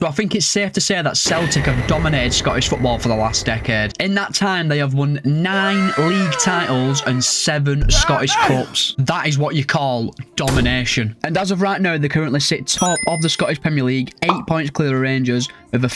So I think it's safe to say that Celtic have dominated Scottish football for the last decade. In that time, they have won 9 league titles and 7 Scottish Cups. That is what you call domination. And as of right now, they currently sit top of the Scottish Premier League, 8 points clear of Rangers, with a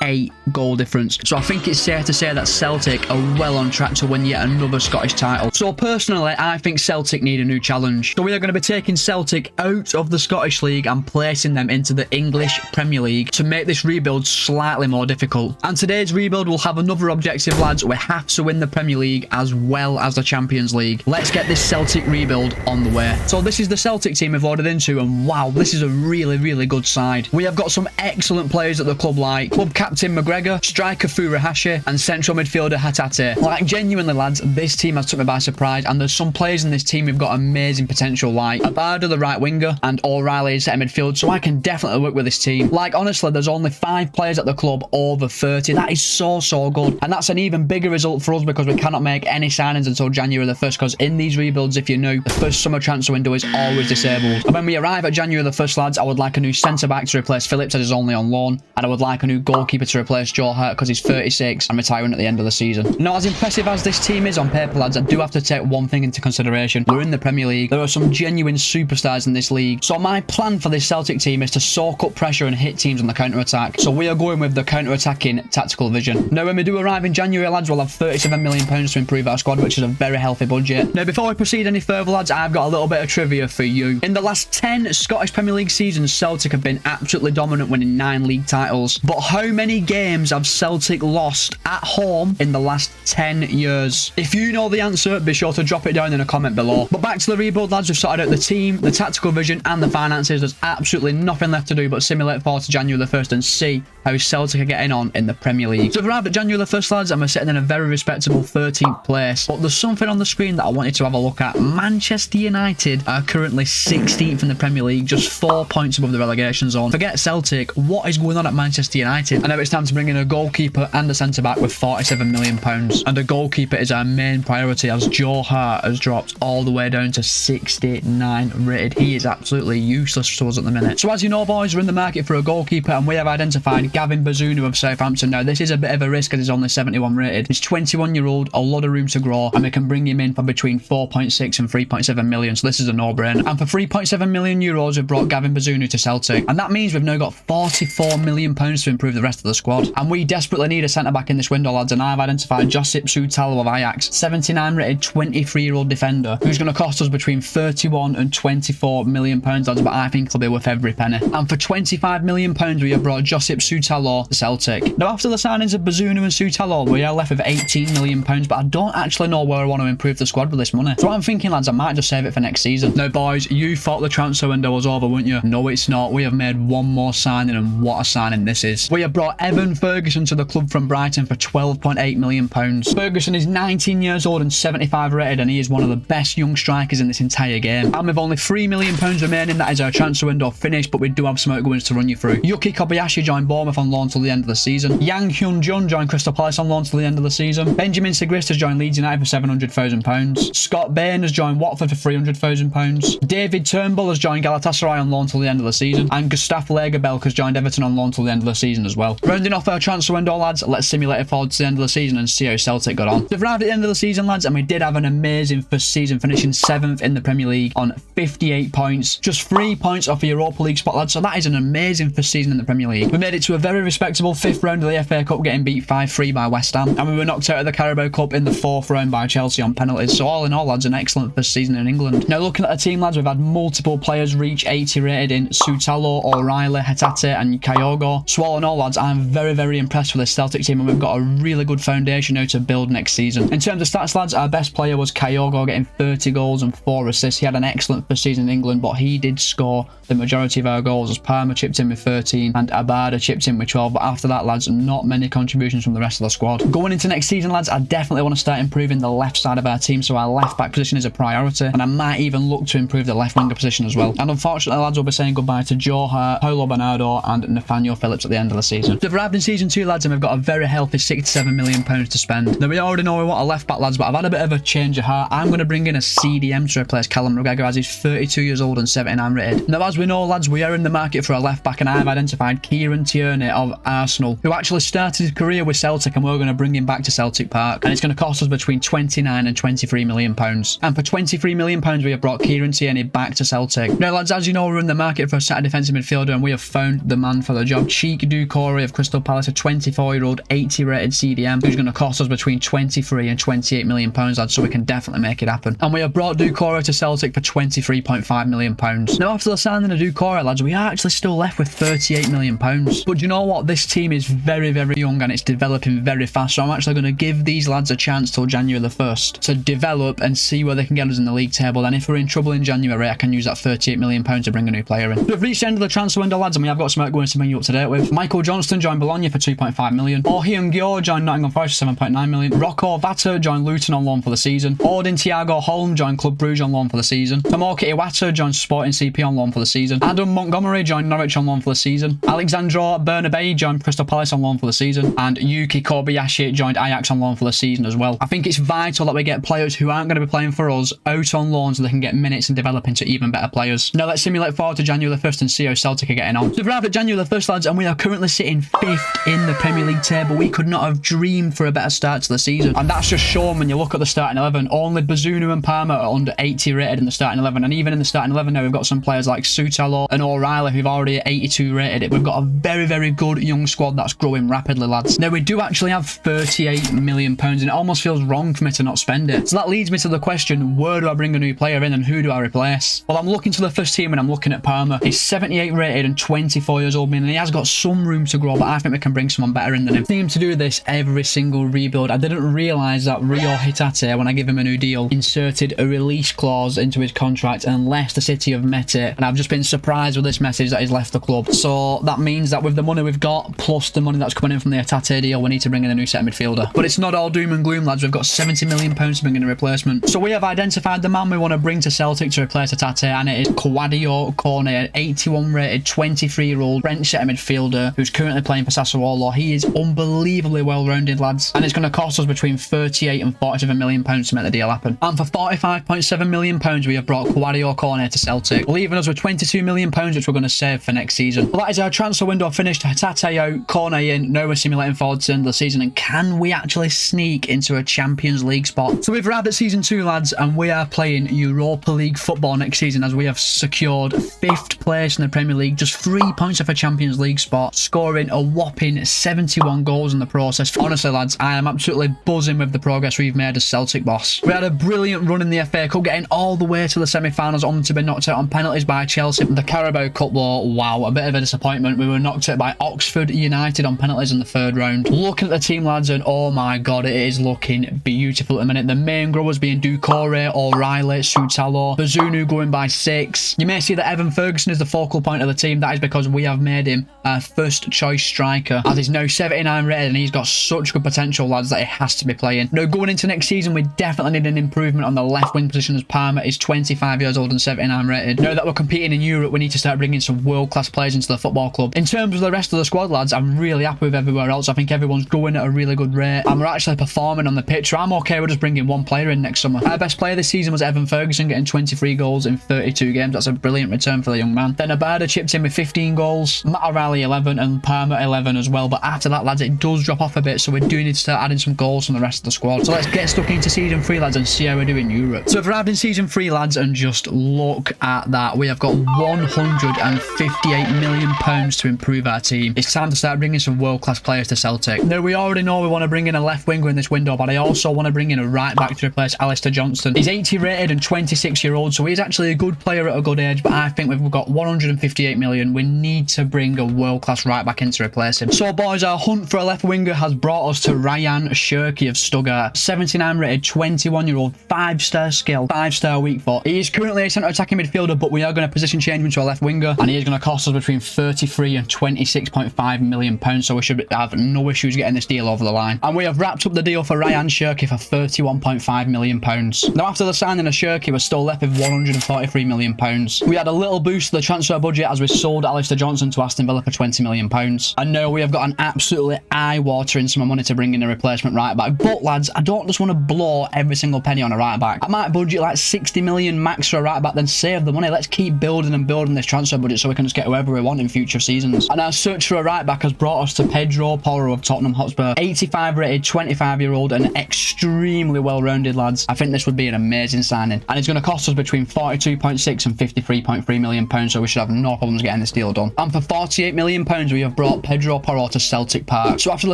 38 goal difference. So I think it's safe to say that Celtic are well on track to win yet another Scottish title. So personally, I think Celtic need a new challenge. So we are going to be taking Celtic out of the Scottish League and placing them into the English Premier League to make this rebuild slightly more difficult. And today's rebuild will have another objective, lads. We have to win the Premier League as well as the Champions League. Let's get this Celtic rebuild on the way. So this is the Celtic team we've loaded into, and wow, this is a really good side. We have got some excellent players at the club, like club captain McGregor, striker Furuhashi, and central midfielder Hatate. Like, genuinely, lads, this team has took me by surprise, and there's some players in this team who've got amazing potential, like Abada, the right winger, and O'Reilly in centre midfield, so I can definitely work with this team. Like, honestly, there's only 5 players at the club over 30. That is so good, and that's an even bigger result for us because we cannot make any signings until January the 1st, because in these rebuilds, if you know, the first summer transfer window is always disabled. And when we arrive at January the 1st, lads, I would like a new centre-back to replace Phillips as he's only on loan, and I would like a new goalkeeper to replace Joe Hart because he's 36 and retiring at the end of the season. Now, as impressive as this team is on paper, lads, I do have to take one thing into consideration. We're in the Premier League. There are some genuine superstars in this league. So my plan for this Celtic team is to soak up pressure and hit teams on the counter-attack. So we are going with the counter-attacking tactical vision. Now, when we do arrive in January, lads, we'll have £37 million to improve our squad, which is a very healthy budget. Now, before we proceed any further, lads, I've got a little bit of trivia for you. In the last 10 Scottish Premier League seasons, Celtic have been absolutely dominant, winning 9 league titles. But how many games have Celtic lost at home in the last 10 years? If you know the answer, be sure to drop it down in a comment below. But back to the rebuild, lads. We've sorted out the team, the tactical vision, and the finances. There's absolutely nothing left to do but simulate forward to January the 1st and see how Celtic are getting on in the Premier League. So we've arrived at January the 1st, lads, and we're sitting in a very respectable 13th place. But there's something on the screen that I wanted to have a look at. Manchester United are currently 16th in the Premier League, just 4 points above the relegation zone. Forget Celtic, what is going on at Manchester United? I know it's time to bring in a goalkeeper and a centre-back with £47 million. And a goalkeeper is our main priority, as Joe Hart has dropped all the way down to 69 rated. He is absolutely useless to us at the minute. So as you know, boys, we're in the market for a goalkeeper, and we have identified Gavin Bazunu of Southampton. Now, this is a bit of a risk as he's only 71 rated. He's 21-year-old, a lot of room to grow, and we can bring him in for between 4.6 and 3.7 million. So this is a no-brainer. And for 3.7 million euros, we've brought Gavin Bazunu to Celtic. And that means we've now got £44 million to improve the rest of the squad. And we desperately need a centre-back in this window, lads, and I've identified Josip Sutalo of Ajax, 79 rated, 23-year-old defender, who's going to cost us between 31 and 24 million pounds, lads, but I think he'll be worth every penny. And for 25 million pounds, we have brought Josip Sutalo to Celtic. Now, after the signings of Bazunu and Sutalo, we are left with 18 million pounds, but I don't actually know where I want to improve the squad with this money. So I'm thinking, lads, I might just save it for next season. Now, boys, you thought the transfer window was over, weren't you? No, it's not. We have made one more signing, and what a signing this is. We have brought Evan Ferguson to the club from Brighton for £12.8 million. Ferguson is 19 years old and 75 rated, and he is one of the best young strikers in this entire game. And with only £3 million remaining, that is our transfer window finished, but we do have some outgoings to run you through. Yuki Kobayashi joined Bournemouth on loan till the end of the season. Yang Hyun-jun joined Crystal Palace on loan till the end of the season. Benjamin Sigrist has joined Leeds United for £700,000. Scott Bain has joined Watford for £300,000. David Turnbull has joined Galatasaray on loan till the end of the season. And Gustaf Lagerbielke has joined Everton on loan till the end of the season as well. Rounding off our transfer window, lads, let's simulate it forward to the end of the season and see how Celtic got on. We've arrived at the end of the season, lads, and we did have an amazing first season, finishing 7th in the Premier League on 58 points. Just 3 points off a Europa League spot, lads, so that is an amazing first season in the Premier League. We made it to a very respectable 5th round of the FA Cup, getting beat 5-3 by West Ham, and we were knocked out of the Carabao Cup in the 4th round by Chelsea on penalties. So all in all, lads, an excellent first season in England. Now, looking at the team, lads, we've had multiple players reach 80 rated in Sutalo, O'Reilly, Hatate and Kyogo. So all in all, lads, I'm very impressed with this Celtic team, and we've got a really good foundation now to build next season. In terms of stats, lads, our best player was Kyogo, getting 30 goals and 4 assists. He had an excellent first season in England, but he did score the majority of our goals, as Palmer chipped in with 13 and Abada chipped in with 12. But after that, lads, not many contributions from the rest of the squad. Going into next season, lads, I definitely want to start improving the left side of our team, so our left back position is a priority, and I might even look to improve the left winger position as well. And unfortunately, lads, we'll be saying goodbye to Joe Hart, Paulo Bernardo and Nathaniel Phillips at the end of the season. We've arrived in season 2, lads, and we've got a very healthy £67 million to spend. Now, we already know we want a left back, lads, but I've had a bit of a change of heart. I'm going to bring in a CDM to replace Callum McGregor, as he's 32 years old and 79 rated. Now, as we know, lads, we are in the market for a left back, and I've identified Kieran Tierney of Arsenal, who actually started his career with Celtic, and we're going to bring him back to Celtic Park, and it's going to cost us between 29 and 23 million pounds. And for 23 million pounds, we have brought Kieran Tierney back to Celtic. Now, lads, as you know, we're in the market for a centre defensive midfielder, and we have found the man for the job. Cheek Doucouré of Crystal Palace, a 24-year-old, 80-rated CDM, who's going to cost us between 23 and 28 million pounds, lads, so we can definitely make it happen. And we have brought Doucouré to Celtic for 23.5 million pounds. Now, after the signing of Doucouré, lads, we are actually still left with 38 million pounds. But you know what? This team is very, very young, and it's developing very fast, so I'm actually going to give these lads a chance till January the 1st to develop and see where they can get us in the league table. Then if we're in trouble in January, I can use that 38 million pounds to bring a new player in. We've reached the end of the transfer window, lads, and we have got some outgoings to bring you up to date with. Michael Johnston joined Bologna for 2.5 million. Orhian Gyo joined Nottingham Forest for 7.9 million. Rocco Vata joined Luton on loan for the season. Odin Thiago Holm joined Club Brugge on loan for the season. Tomoki Iwata joined Sporting CP on loan for the season. Adam Montgomery joined Norwich on loan for the season. Alexandro Bernabei joined Crystal Palace on loan for the season. And Yuki Kobayashi joined Ajax on loan for the season as well. I think it's vital that we get players who aren't going to be playing for us out on loan so they can get minutes and develop into even better players. Now let's simulate forward to January the 1st and see how Celtic are getting on. So we've arrived at January the 1st, lads, and we are currently sitting 5th in the Premier League table. We could not have dreamed for a better start to the season, and that's just shown when you look at the starting 11. Only Bazunu and Palmer are under 80 rated in the starting 11, and even in the starting 11 now we've got some players like Sutalo and O'Reilly who've already 82 rated. We've got a very, very good young squad that's growing rapidly, lads. Now we do actually have 38 million pounds, and it almost feels wrong for me to not spend it. So that leads me to the question, where do I bring a new player in and who do I replace? Well, I'm looking to the first team and I'm looking at Palmer. He's 78 rated and 24 years old, meaning he has got some room to grow, but I think we can bring someone better in than him. I need him to do this every single rebuild. I didn't realise that Rio Hitate, when I give him a new deal, inserted a release clause into his contract unless the City have met it, and I've just been surprised with this message that he's left the club. So that means that with the money we've got, plus the money that's coming in from the Hitate deal, we need to bring in a new centre midfielder. But it's not all doom and gloom, lads. We've got 70 million pounds to bring in a replacement. So we have identified the man we want to bring to Celtic to replace Hitate, and it is Kwadio Kone, an 81 rated 23-year-old French centre midfielder who's currently playing for Sassuolo. He is unbelievably well-rounded, lads, and it's going to cost us between 38 and 47 million pounds to make the deal happen. And for 45.7 million pounds, we have brought Kwadio Kone to Celtic, leaving us with 22 million pounds, which we're going to save for next season. Well, that is our transfer window finished. Hitate out, Kone in. Now we're simulating forward to the end of the season, and can we actually sneak into a Champions League spot? So we've arrived at season 2, lads, and we are playing Europa League football next season, as we have secured 5th place in the Premier League, just 3 points off a Champions League spot, scoring a whopping 71 goals in the process. Honestly, lads, I am absolutely buzzing with the progress we've made as Celtic, boss. We had a brilliant run in the FA Cup, getting all the way to the semi-finals, only to be knocked out on penalties by Chelsea. The Carabao Cup, though, wow, a bit of a disappointment. We were knocked out by Oxford United on penalties in the 3rd round. Looking at the team, lads, and oh my god, it is looking beautiful at the minute. The main growers being Doucouré, O'Reilly, Sutalo, Bazunu going by 6. You may see that Evan Ferguson is the focal point of the team. That is because we have made him our first choice striker, as he's now 79 rated, and he's got such good potential, lads, that he has to be playing. Now, going into next season, we definitely need an improvement on the left wing position, as Palmer is 25 years old and 79 rated. Now that we're competing in Europe, we need to start bringing some world-class players into the football club. In terms of the rest of the squad, lads, I'm really happy with everywhere else. I think everyone's going at a really good rate, and we're actually performing on the pitch. So I'm okay with just bringing one player in next summer. Our best player this season was Evan Ferguson, getting 23 goals in 32 games. That's a brilliant return for the young man. Then Abada chipped in with 15 goals, Matt O'Reilly 11, and Palmer 11 as well. But after that, lads, it does drop off a bit, so we do need to start adding some goals from the rest of the squad. So let's get stuck into season 3, lads, and see how we do in Europe. So we've arrived in season 3, lads, and just look at that. We have got 158 million pounds to improve our team. It's time to start bringing some world-class players to Celtic. Now, we already know we want to bring in a left winger in this window, but I also want to bring in a right back to replace Alistair Johnston. He's 80 rated and 26-year-old, so he's actually a good player at a good age, but I think we've got 158 million. We need to bring a world-class right back in to replace him. So, boys, our hunt for a left winger has brought us to Ryan Shirky of Stuttgart. 79 rated, 21-year-old, 5-star skill, 5-star weak foot. He is currently a centre attacking midfielder, but we are going to position change him to a left winger, and he is going to cost us between 33 and 26.5 million pounds, so we should have no issues getting this deal over the line. And we have wrapped up the deal for Ryan Shirky for 31.5 million pounds. Now, after the signing of Shirky, we're still left with 143 million pounds. We had a little boost to the transfer budget as we sold Alistair Johnston to Aston Villa for 20 million pounds. And now we have got an absolutely eye-watering sum of money to bring in a replacement right back. But, lads, I don't just want to blow every single penny on a right back. I might budget like 60 million max for a right back, then save the money. Let's keep building and building this transfer budget so we can just get whoever we want in future seasons. And our search for a right back has brought us to Pedro Porro of Tottenham Hotspur. 85 rated, 25-year-old and extremely well-rounded, lads. I think this would be an amazing signing. And it's going to cost us between 42.6 and 53.3 million pounds, so we should have no problems getting this deal done. And for 48 million pounds, we have brought Pedro Porro to Celtic Park. So after the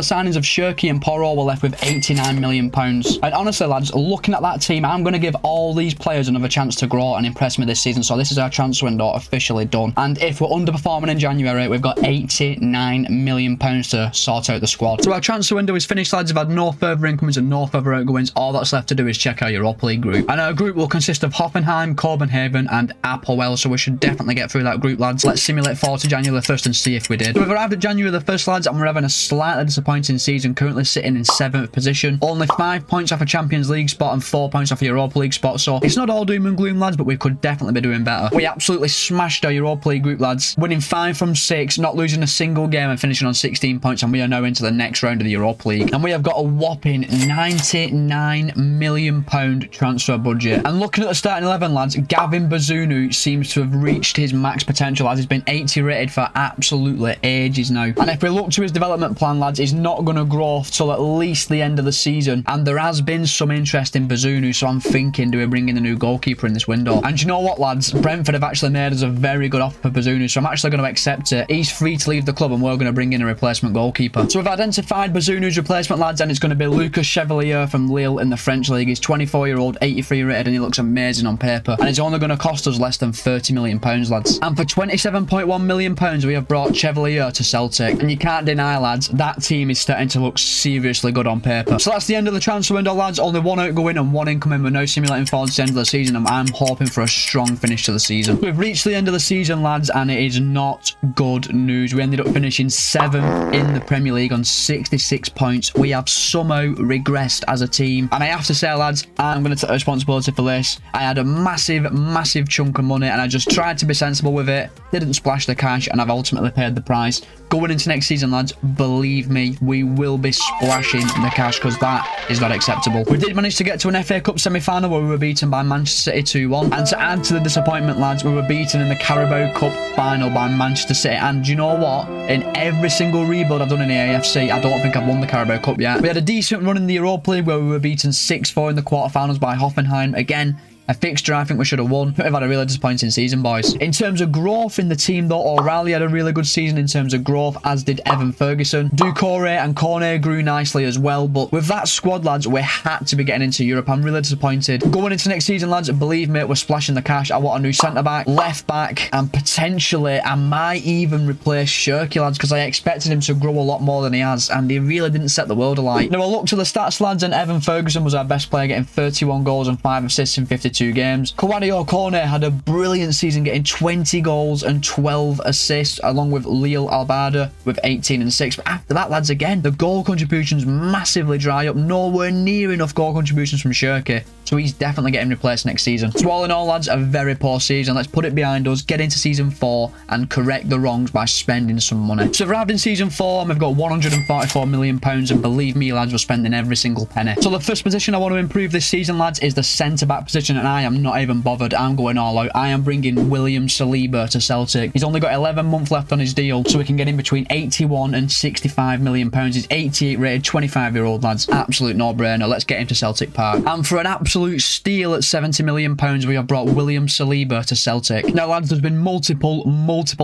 signings of Shirky and Porro, we're left with 89 million pounds. And honestly, lads, looking at that team, I'm going to give all these players another chance to grow and impress me this season. So this is our transfer window officially done. And if we're underperforming in January, we've got 89 million pounds to sort out the squad. So our transfer window is finished, lads. We've had no further incomings and no further outgoings. All that's left to do is check our Europa League group. And our group will consist of Hoffenheim, Copenhagen and Apoel. So we should definitely get through that group, lads. Let's simulate forward to January the 1st and see if we did. So we've arrived at January the 1st, lads, and we're having a slightly disappointing season, currently sitting in 7th position. Only 5 points off a Champions League spot and 4 points off a Europa League spot. So it's not all doom and gloom, lads, but we could definitely be doing better. We absolutely smashed our Europa League group, lads, winning 5 from 6, not losing a single game and finishing on 16 points, and we are now into the next round of the Europa League. And we have got a whopping 99 million pound transfer budget. And looking at the starting 11, lads, Gavin Bazunu seems to have reached his max potential, as he's been 80 rated for absolutely ages now. And if we look to his development plan, lads, he's not going to grow till at least the end of the season. And there has been some interest in Bazunu, so I'm thinking, do we bring in a new goalkeeper in this window? And you know what, lads? Brentford have actually made us a very good offer for Bazunu, so I'm actually going to accept it. He's free to leave the club and we're going to bring in a replacement goalkeeper. So we've identified Bazunu's replacement, lads, and it's going to be Lucas Chevalier from Lille in the French league. He's 24-year-old, 83 rated, and he looks amazing on paper. And it's only going to cost us less than 30 million pounds, lads. And for 27.1 million pounds, we have brought Chevalier to Celtic. And you can't deny, lads, that team is starting to look seriously good on paper. So that's the end of the transfer window, lads. Only 1 outgoing and 1 incoming. We're now simulating forward to the end of the season, and I'm hoping for a strong finish to the season. We've reached the end of the season, lads, and it is not good news. We ended up finishing 7th in the Premier League on 66 points. We have somehow regressed as a team, and I have to say, lads, I'm going to take responsibility for this. I had a massive chunk of money, and I just tried to be sensible with it, didn't splash the cash, and I've ultimately paid the price. Going into next season, lads, believe me, we will be splashing the cash, because that is not acceptable. We did manage to get to an FA Cup semi-final where we were beaten by Manchester City 2-1, and to add to the disappointment, lads, we were beaten in the Carabao Cup final by Manchester City. And you know what? In every single rebuild I've done in the AFC, I don't think I've won the Carabao Cup yet. We had a decent run in the Europa League where we were beaten 6-4 in the quarterfinals by Hoffenheim. Again, a fixture I think we should have won. We've had a really disappointing season, boys. In terms of growth in the team, though, O'Reilly had a really good season in terms of growth, as did Evan Ferguson. Doucouré and Cornet grew nicely as well, but with that squad, lads, we had to be getting into Europe. I'm really disappointed. Going into next season, lads, believe me, we're splashing the cash. I want a new centre-back, left-back, and potentially I might even replace Shirky, lads, because I expected him to grow a lot more than he has, and he really didn't set the world alight. Now, I looked to the stats, lads, and Evan Ferguson was our best player, getting 31 goals and 5 assists in 52 games. Kouadio Cornet had a brilliant season, getting 20 goals and 12 assists, along with Lille Albada with 18 and 6. But after that, lads, again, the goal contributions massively dry up. Nowhere near enough goal contributions from Shirky. So he's definitely getting replaced next season. So all in all, lads, a very poor season. Let's put it behind us, get into season 4 and correct the wrongs by spending some money. So we've arrived in season 4 and we've got 144 million pounds, and believe me, lads, we're spending every single penny. So the first position I want to improve this season, lads, is the centre-back position, and I am not even bothered. I'm going all out. I am bringing William Saliba to Celtic. He's only got 11 months left on his deal, so we can get in between 81 and 65 million pounds. He's 88 rated, 25-year-old, lads. Absolute no-brainer. Let's get him to Celtic Park. And for an absolute steal at 70 million pounds, we have brought William Saliba to Celtic. Now, lads, there's been multiple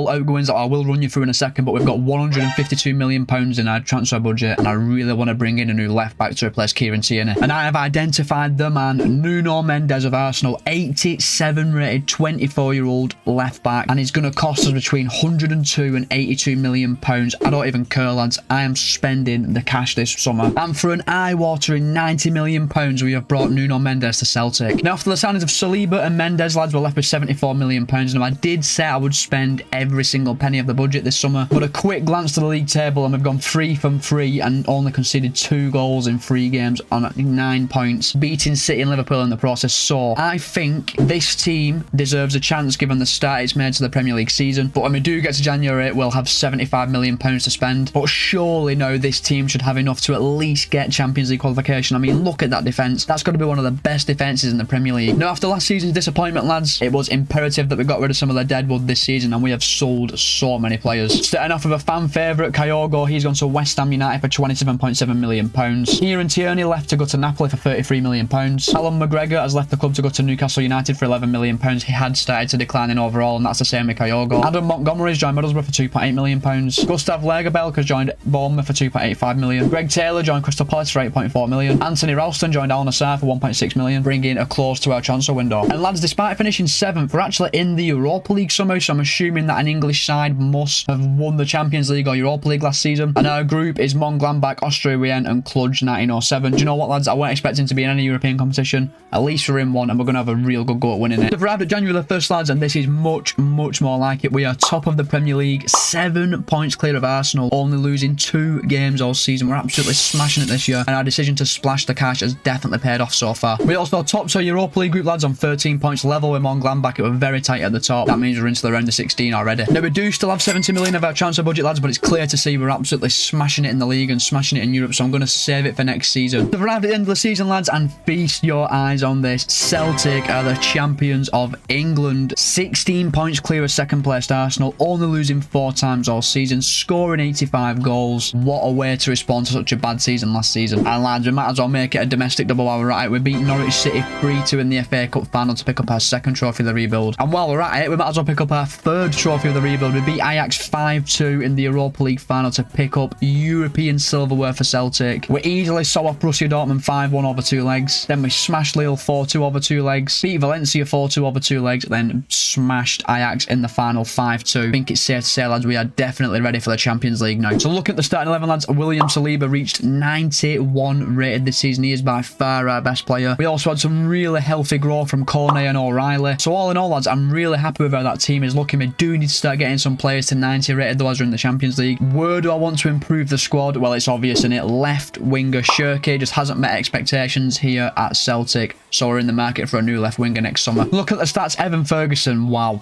outgoings that I will run you through in a second, but we've got 152 million pounds in our transfer budget, and I really want to bring in a new left-back to replace Kieran Tierney. And I have identified the man, Nuno Mendes of Arsenal, 87 rated, 24-year-old left-back, and he's going to cost us between 102 and 82 million pounds. I don't even care, lads. I am spending the cash this summer. And for an eye-watering 90 million pounds, we have brought Nuno Mendes to Celtic. Now, after the signings of Saliba and Mendes, lads, we're left with 74 million pounds. Now, I did say I would spend every single penny of the budget this summer, but a quick glance to the league table, and we've gone 3 from 3 and only conceded 2 goals in 3 games on 9 points, beating City and Liverpool in the process. So I think this team deserves a chance given the start it's made to the Premier League season. But when we do get to January, we'll have 75 million pounds to spend. But surely now this team should have enough to at least get Champions League qualification. I mean, look at that defence. That's got to be one of the best best defences in the Premier League. Now, after last season's disappointment, lads, it was imperative that we got rid of some of the deadwood this season, and we have sold so many players. Starting off with a fan favourite, Kyogo. He's gone to West Ham United for £27.7 million. Kieran Tierney left to go to Napoli for £33 million. Alan McGregor has left the club to go to Newcastle United for £11 million. He had started to decline in overall, and that's the same with Kyogo. Adam Montgomery's joined Middlesbrough for £2.8 million. Gustav Lagerbielke has joined Bournemouth for £2.85 million. Greg Taylor joined Crystal Palace for £8.4 million. Anthony Ralston joined Al Nassr for £1.6 million, bringing a close to our transfer window. And lads, despite finishing 7th, we're actually in the Europa League somehow, so I'm assuming that an English side must have won the Champions League or Europa League last season. And our group is Mönchengladbach, Austria Wien and Cluj 1907. Do you know what, lads? I weren't expecting to be in any European competition. At least we're in one, and we're going to have a real good go at winning it. We've arrived at January the 1st, lads, and this is much more like it. We are top of the Premier League, 7 points clear of Arsenal, only losing 2 games all season. We're absolutely smashing it this year, and our decision to splash the cash has definitely paid off so far. We also top to Europa League group, lads, on 13 points, level with Mönchengladbach. It was very tight at the top. That means we're into the round of 16 already. Now, we do still have 70 million of our transfer budget, lads, but it's clear to see we're absolutely smashing it in the league and smashing it in Europe, so I'm going to save it for next season. We've arrived at the end of the season, lads, and feast your eyes on this. Celtic are the champions of England. 16 points clear of second placed Arsenal, only losing 4 times all season, scoring 85 goals. What a way to respond to such a bad season last season. And lads, we might as well make it a domestic double while we're at it. We beat Norwich City 3-2 in the FA Cup final to pick up our 2nd trophy of the rebuild. And while we're at it, we might as well pick up our 3rd trophy of the rebuild. We beat Ajax 5-2 in the Europa League final to pick up European silverware for Celtic. We easily saw off Borussia Dortmund 5-1 over 2 legs. Then we smashed Lille 4-2 over 2 legs. Beat Valencia 4-2 over 2 legs. Then smashed Ajax in the final 5-2. I think it's safe to say, lads, we are definitely ready for the Champions League now. So look at the starting 11, lads. William Saliba reached 91 rated this season. He is by far our best player. We also had some really healthy growth from Cornet and O'Reilly. So all in all, lads, I'm really happy with how that team is looking. We do need to start getting some players to 90 rated though as we're in the Champions League. Where do I want to improve the squad? Well, it's obvious, isn't it? Left winger Shirky just hasn't met expectations here at Celtic, so we're in the market for a new left winger next summer. Look at the stats. Evan Ferguson, wow.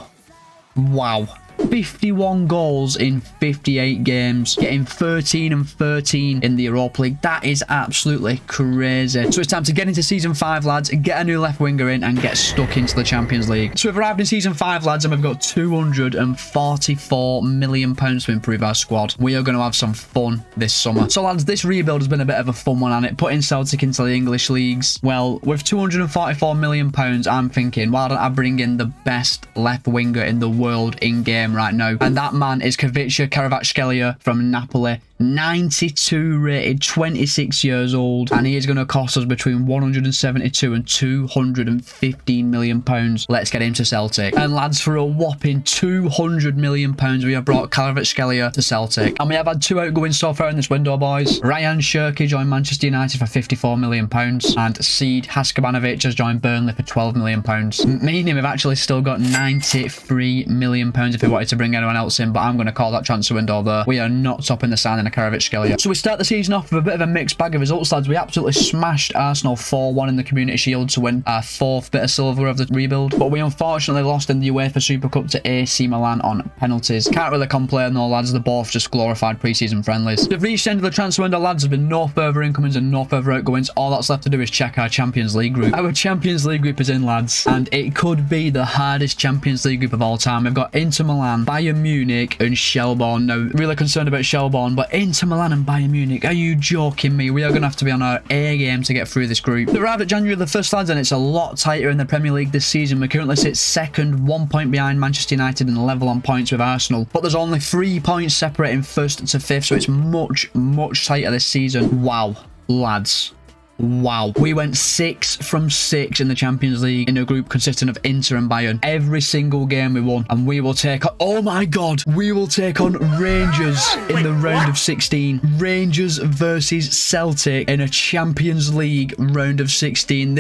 51 goals in 58 games, getting 13 and 13 in the Europa League. That is absolutely crazy. So it's time to get into Season 5, lads, get a new left winger in and get stuck into the Champions League. So we've arrived in Season 5, lads, and we've got £244 million to improve our squad. We are going to have some fun this summer. So, lads, this rebuild has been a bit of a fun one, and it putting Celtic into the English leagues. Well, with £244 million, I'm thinking, why don't I bring in the best left winger in the world in-game right now? And that man is Kvicha Kvaratskhelia from Napoli. 92 rated, 26 years old, and he is going to cost us between 172 and 215 million pounds. Let's get him to Celtic. And lads, for a whopping 200 million pounds, we have brought Kvaratskhelia to Celtic. And we have had 2 outgoings so far in this window, boys. Ryan Shirky joined Manchester United for 54 million pounds, and Sead Haskabanovic has joined Burnley for 12 million pounds. Meaning we've actually still got 93 million pounds if we wanted to bring anyone else in, but I'm going to call that transfer window there. We are not topping the signing of Kvaratskhelia. So we start the season off with a bit of a mixed bag of results, lads. We absolutely smashed Arsenal 4-1 in the Community Shield to win our 4th bit of silver of the rebuild, but we unfortunately lost in the UEFA Super Cup to AC Milan on penalties. Can't really complain though, lads. They're both just glorified pre-season friendlies. We've reached the end of the transfer window, lads. There's been no further incomings and no further outgoings. All that's left to do is check our Champions League group. Our Champions League group is in, lads, and it could be the hardest Champions League group of all time. We've got Inter Milan, Bayern Munich and Shelbourne. Now, really concerned about Shelbourne, but Inter Milan and Bayern Munich, are you joking me? We are going to have to be on our A game to get through this group. We arrived at January the 1st, lads, and it's a lot tighter in the Premier League this season. We currently sit 2nd, 1 point behind Manchester United and level on points with Arsenal, but there's only 3 points separating 1st to 5th, so it's much tighter this season. Wow, lads. Wow. We went 6 from 6 in the Champions League in a group consisting of Inter and Bayern. Every single game we won. And we will take on... Oh my God. We will take on Rangers in the round of 16. Rangers versus Celtic in a Champions League round of 16.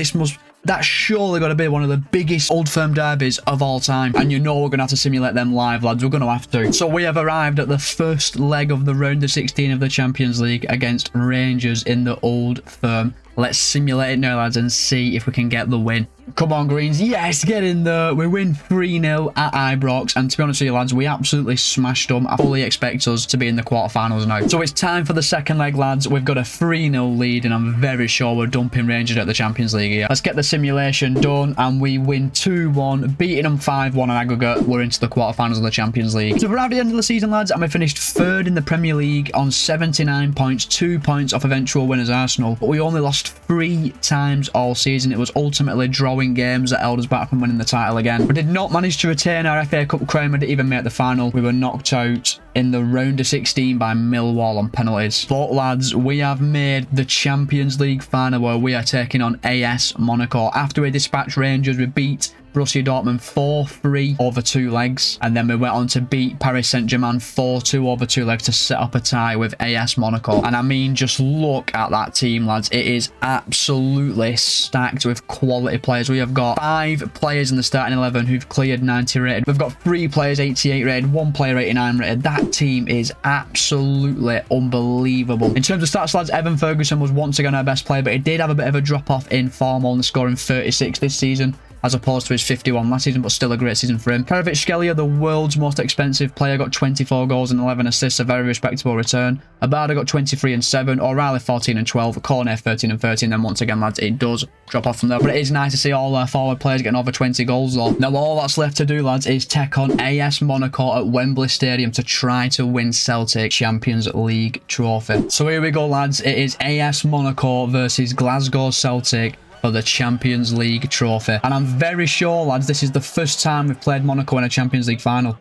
That's surely got to be one of the biggest Old Firm derbies of all time. And you know we're going to have to simulate them live, lads. We're going to have to. So we have arrived at the first leg of the round of 16 of the Champions League against Rangers in the Old Firm. Let's simulate it now, lads, and see if we can get the win. Come on, Greens. Yes, get in there. We win 3-0 at Ibrox. And to be honest with you, lads, we absolutely smashed them. I fully expect us to be in the quarterfinals now. So it's time for the second leg, lads. We've got a 3-0 lead, and I'm very sure we're dumping Rangers at the Champions League here. Let's get the simulation done, and we win 2-1, beating them 5-1 on aggregate. We're into the quarterfinals of the Champions League. So we're at the end of the season, lads, and we finished third in the Premier League on 79 points, 2 points off eventual winners Arsenal. But we only lost 3 times all season. It was ultimately drawing games that held us back from winning the title again. We did not manage to retain our FA Cup crown. We didn't even make the final. We were knocked out in the round of 16 by Millwall on penalties. But lads, we have made the Champions League final where we are taking on AS Monaco. After we dispatched Rangers, we beat Borussia Dortmund 4-3 over 2 legs, and then we went on to beat Paris Saint-Germain 4-2 over 2 legs to set up a tie with AS Monaco. And I mean, just look at that team, lads. It is absolutely stacked with quality players. We have got 5 players in the starting 11 who've cleared 90 rated. We've got 3 players 88 rated, 1 player 89 rated. That team is absolutely unbelievable. In terms of stats, lads, Evan Ferguson was once again our best player, but he did have a bit of a drop off in form, only scoring 36 this season, as opposed to his 51 last season, but still a great season for him. Kvaratskhelia, the world's most expensive player, got 24 goals and 11 assists, a very respectable return. Abada got 23 and 7, O'Reilly 14 and 12, Cornet 13 and 13. Then once again, lads, it does drop off from there, but it is nice to see all our forward players getting over 20 goals though. Now all that's left to do, lads, is take on AS Monaco at Wembley Stadium to try to win Celtic Champions League trophy. So here we go, lads. It is AS Monaco versus Glasgow Celtic for the Champions League trophy. And I'm very sure, lads, this is the first time we've played Monaco in a Champions League final.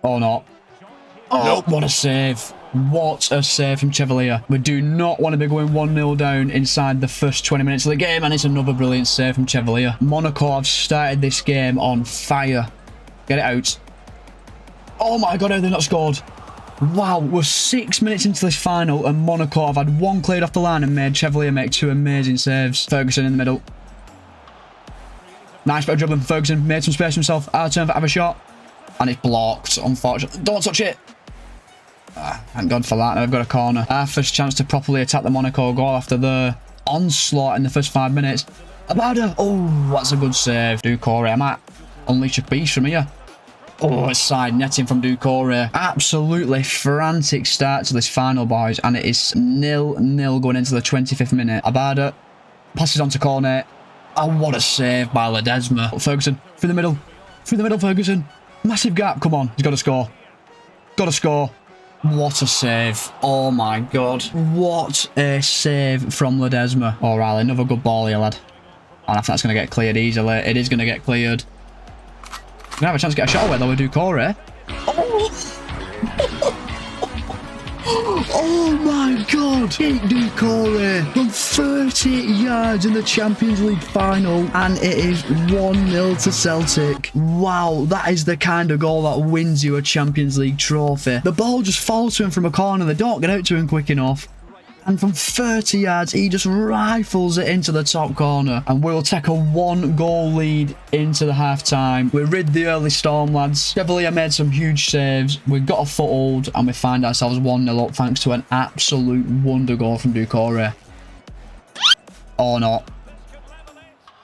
Or not. Oh, nope. What a save. What a save from Chevalier. We do not want to be going 1-0 down inside the first 20 minutes of the game, and it's another brilliant save from Chevalier. Monaco have started this game on fire. Get it out. Oh my god, how they not scored? Wow, we're 6 minutes into this final, and Monaco have had 1 cleared off the line and made Chevalier make 2 amazing saves. Ferguson in the middle. Nice bit of dribbling. Ferguson made some space for himself. Our turn for have a shot. And it's blocked, unfortunately. Don't touch it. Thank God for that. Now we've got a corner. Our first chance to properly attack the Monaco goal after the onslaught in the first 5 minutes. Abada. Oh, that's a good save. Doucouré. I might unleash a beast from here. Oh, it's side netting from Doucouré. Absolutely frantic start to this final, boys. And it is 0-0 going into the 25th minute. Abada passes on to Cornet. Oh, what a save by Ledesma. Ferguson, through the middle. Through the middle, Ferguson. Massive gap. Come on, he's got to score. Got to score. What a save. Oh, my God. What a save from Ledesma. O'Reilly, another good ball here, lad. And I think that's going to get cleared easily. It is going to get cleared. We're going to have a chance to get a shot away, though, with Doucouré. Oh my god! Jake Doucouré from 30 yards in the Champions League final, and it is 1-0 to Celtic. Wow, that is the kind of goal that wins you a Champions League trophy. The ball just falls to him from a corner, they don't get out to him quick enough. And from 30 yards, he just rifles it into the top corner. And we'll take a 1-goal lead into the half-time. We rid the early storm, lads. Chevalier made some huge saves. We got a foothold, and we find ourselves 1-0 up thanks to an absolute wonder goal from Doucouré. Or not.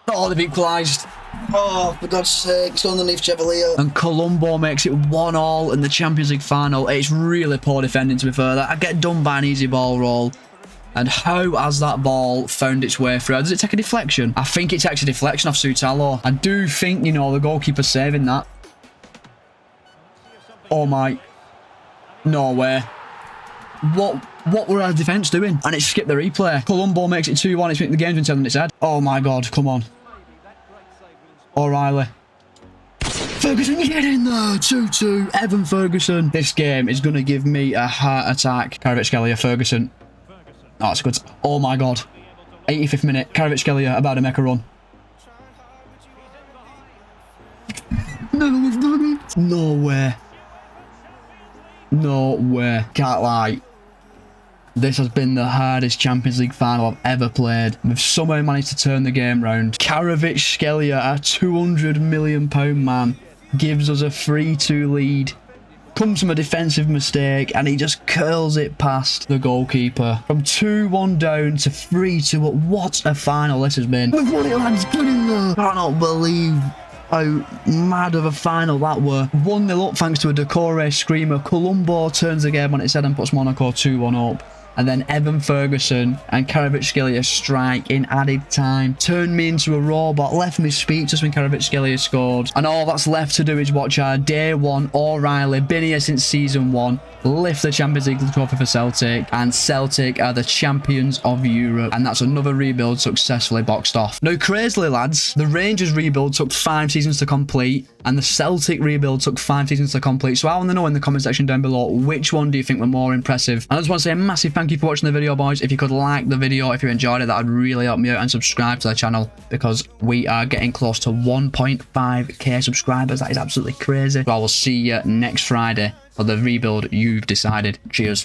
Oh, they've equalised. Oh, for God's sake, it's underneath Chevalier. And Colombo makes it 1-1 in the Champions League final. It's really poor defending, to be fair. I get done by an easy ball roll. And how has that ball found its way through? Does it take a deflection? I think it takes a deflection off Soutalo. I do think, you know, the goalkeeper's saving that. Oh my. No way. What were our defence doing? And it skipped the replay. Colombo makes it 2-1. The game's been turned on its head. Oh my God, come on. O'Reilly. Ferguson, get in there! 2-2. Evan Ferguson. This game is going to give me a heart attack. Kvaratskhelia, Ferguson. Oh, that's good. Oh my God. 85th minute. Kvaratskhelia about to make a run. No, we've done it. No way. No way. Can't lie. This has been the hardest Champions League final I've ever played. We've somehow managed to turn the game round. Kvaratskhelia, a £200 million man, gives us a 3-2 lead Comes from a defensive mistake and he just curls it past the goalkeeper. From 2-1 down to 3-2 up. What a final this has been. We've won it, lads. Get in there. I cannot believe how mad of a final that were. 1-0 up thanks to a Decore screamer. Colombo turns the game on its head and puts Monaco 2-1 up. And then Evan Ferguson and Kvaratskhelia strike in added time. Turned me into a robot, left me speechless when Kvaratskhelia scored. And all that's left to do is watch our day one O'Reilly, been here since season 1, lift the Champions League trophy for Celtic. And Celtic are the champions of Europe. And that's another rebuild successfully boxed off. Now, crazily, lads, the Rangers rebuild took 5 seasons to complete. And the Celtic rebuild took 5 seasons to complete. So I want to know in the comment section down below, which one do you think were more impressive? And I just want to say a massive thank you for watching the video, boys. If you could like the video, if you enjoyed it, that would really help me out. And subscribe to the channel, because we are getting close to 1.5k subscribers. That is absolutely crazy. So I will see you next Friday for the rebuild you've decided. Cheers.